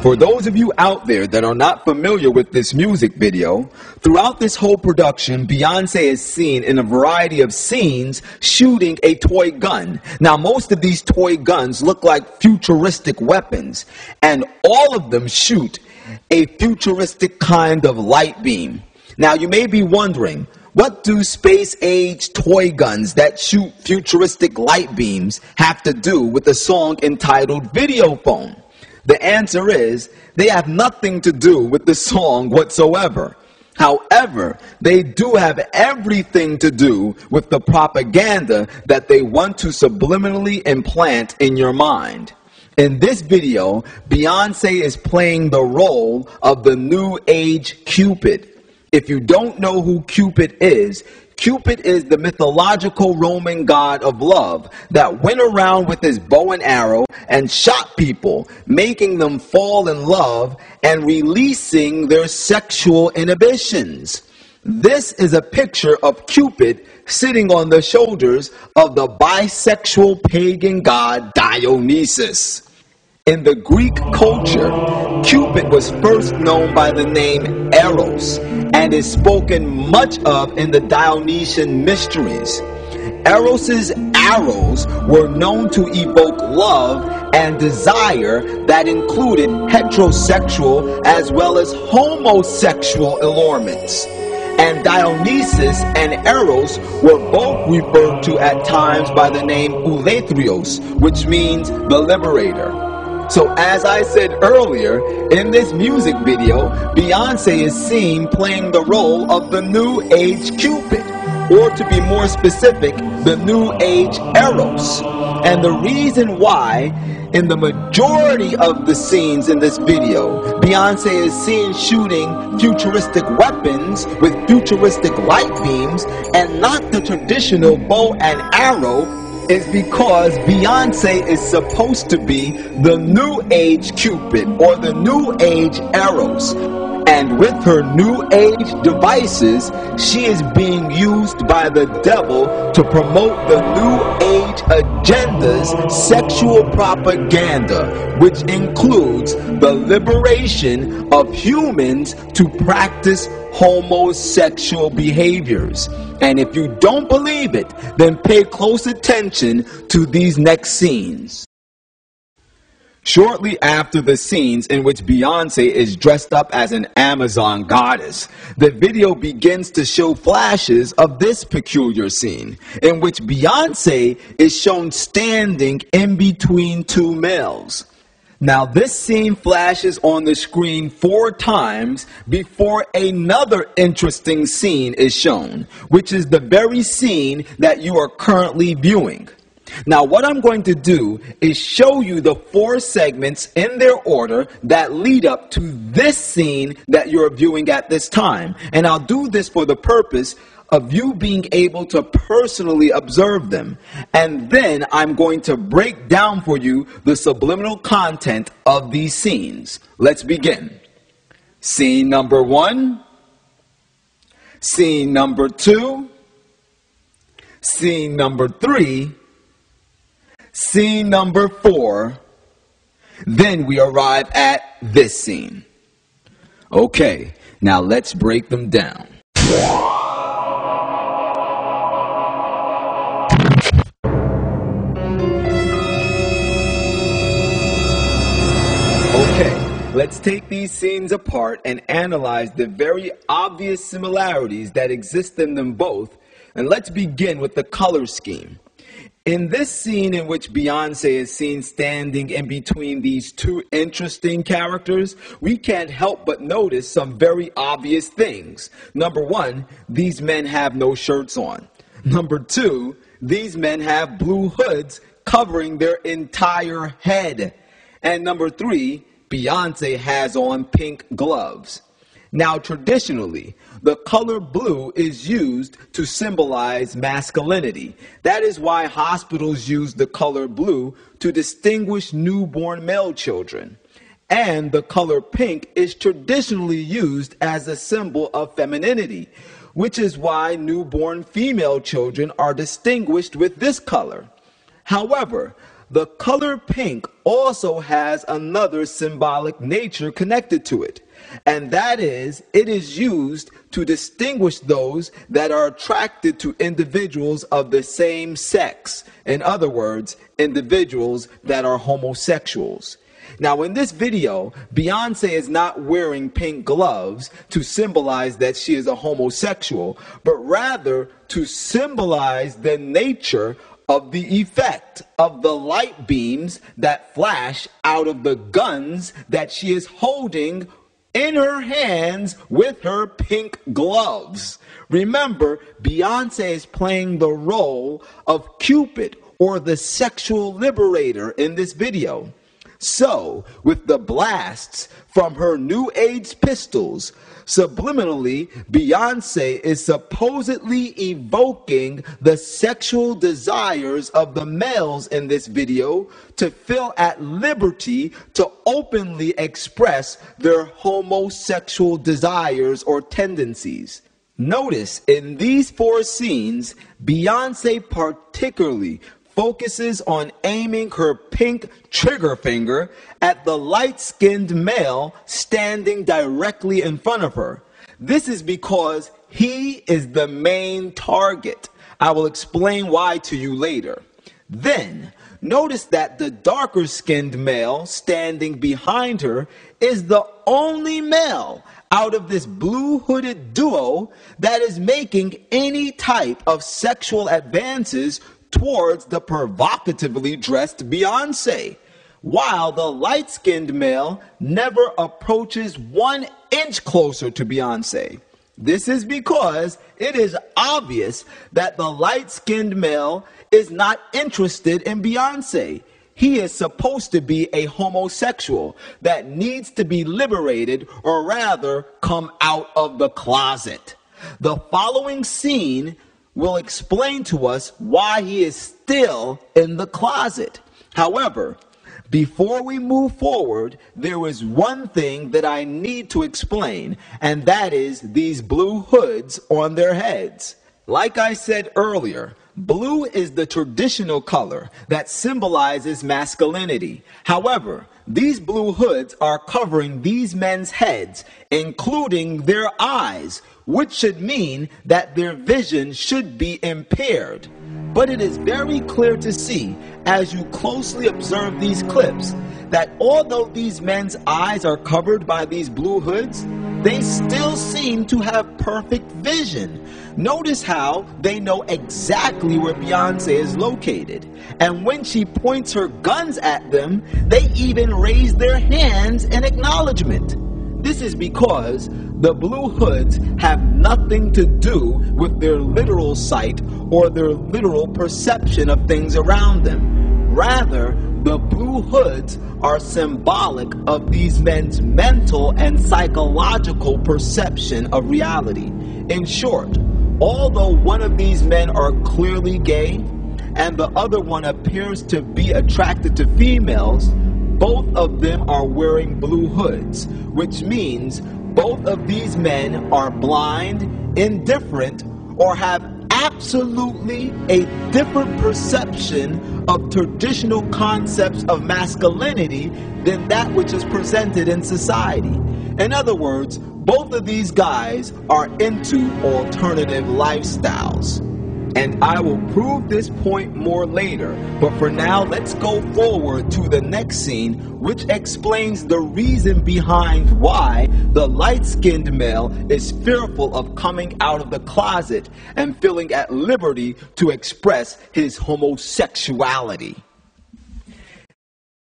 For those of you out there that are not familiar with this music video, throughout this whole production, Beyonce is seen in a variety of scenes shooting a toy gun. Now, most of these toy guns look like futuristic weapons, and all of them shoot a futuristic kind of light beam. Now, you may be wondering, what do space-age toy guns that shoot futuristic light beams have to do with a song entitled Videophone? The answer is, they have nothing to do with the song whatsoever. However, they do have everything to do with the propaganda that they want to subliminally implant in your mind. In this video, Beyonce is playing the role of the New Age Cupid. If you don't know who Cupid is the mythological Roman god of love that went around with his bow and arrow and shot people, making them fall in love and releasing their sexual inhibitions. This is a picture of Cupid sitting on the shoulders of the bisexual pagan god Dionysus. In the Greek culture, Cupid was first known by the name Eros and is spoken much of in the Dionysian mysteries. Eros's arrows were known to evoke love and desire that included heterosexual as well as homosexual allurements. And Dionysus and Eros were both referred to at times by the name Ulathrios, which means the liberator. So as I said earlier, in this music video, Beyonce is seen playing the role of the New Age Cupid, or to be more specific, the New Age Eros. And the reason why, in the majority of the scenes in this video, Beyonce is seen shooting futuristic weapons with futuristic light beams and not the traditional bow and arrow, is because Beyonce is supposed to be the New Age Cupid or the New Age Eros. And with her New Age devices, she is being used by the devil to promote the New Age agenda's sexual propaganda, which includes the liberation of humans to practice homosexual behaviors. And if you don't believe it, then pay close attention to these next scenes. Shortly after the scenes in which Beyonce is dressed up as an Amazon goddess, the video begins to show flashes of this peculiar scene, in which Beyonce is shown standing in between two males. Now, this scene flashes on the screen 4 times before another interesting scene is shown, which is the very scene that you are currently viewing. Now, what I'm going to do is show you the 4 segments in their order that lead up to this scene that you're viewing at this time. And I'll do this for the purpose of you being able to personally observe them. And then I'm going to break down for you the subliminal content of these scenes. Let's begin. Scene number 1. Scene number 2. Scene number 3. Scene number 4. Then we arrive at this scene. Okay, now let's break them down. Okay, let's take these scenes apart and analyze the very obvious similarities that exist in them both, and let's begin with the color scheme. In this scene in which Beyonce is seen standing in between these 2 interesting characters, we can't help but notice some very obvious things. Number 1, these men have no shirts on. Number 2, these men have blue hoods covering their entire head. And number 3, Beyonce has on pink gloves. Now, traditionally, the color blue is used to symbolize masculinity. That is why hospitals use the color blue to distinguish newborn male children. And the color pink is traditionally used as a symbol of femininity, which is why newborn female children are distinguished with this color. However, The color pink also has another symbolic nature connected to it, and that is, it is used to distinguish those that are attracted to individuals of the same sex. In other words, individuals that are homosexuals. Now, in this video, Beyonce is not wearing pink gloves to symbolize that she is a homosexual, but rather to symbolize the nature of the effect of the light beams that flash out of the guns that she is holding in her hands with her pink gloves. Remember, Beyonce is playing the role of Cupid, or the sexual liberator, in this video. So, with the blasts from her new age pistols, subliminally, Beyonce is supposedly evoking the sexual desires of the males in this video to feel at liberty to openly express their homosexual desires or tendencies. Notice in these 4 scenes, Beyonce particularly focuses on aiming her pink trigger finger at the light-skinned male standing directly in front of her. This is because he is the main target. I will explain why to you later. Then, notice that the darker-skinned male standing behind her is the only male out of this blue-hooded duo that is making any type of sexual advances towards the provocatively dressed Beyonce, while the light-skinned male never approaches 1 inch closer to Beyonce. This is because it is obvious that the light-skinned male is not interested in Beyonce. He is supposed to be a homosexual that needs to be liberated, or rather come out of the closet. The following scene will explain to us why he is still in the closet. However, before we move forward, there is one thing that I need to explain, and that is these blue hoods on their heads. Like I said earlier, blue is the traditional color that symbolizes masculinity. However, these blue hoods are covering these men's heads, including their eyes, which should mean that their vision should be impaired. But it is very clear to see, as you closely observe these clips, that although these men's eyes are covered by these blue hoods, they still seem to have perfect vision. Notice how they know exactly where Beyonce is located. And when she points her guns at them, they even raise their hands in acknowledgement. This is because the blue hoods have nothing to do with their literal sight or their literal perception of things around them. Rather, the blue hoods are symbolic of these men's mental and psychological perception of reality. In short, although one of these men are clearly gay and the other one appears to be attracted to females, both of them are wearing blue hoods, which means both of these men are blind, indifferent, or have absolutely a different perception of traditional concepts of masculinity than that which is presented in society. In other words, both of these guys are into alternative lifestyles. And I will prove this point more later, but for now, let's go forward to the next scene, which explains the reason behind why the light-skinned male is fearful of coming out of the closet and feeling at liberty to express his homosexuality.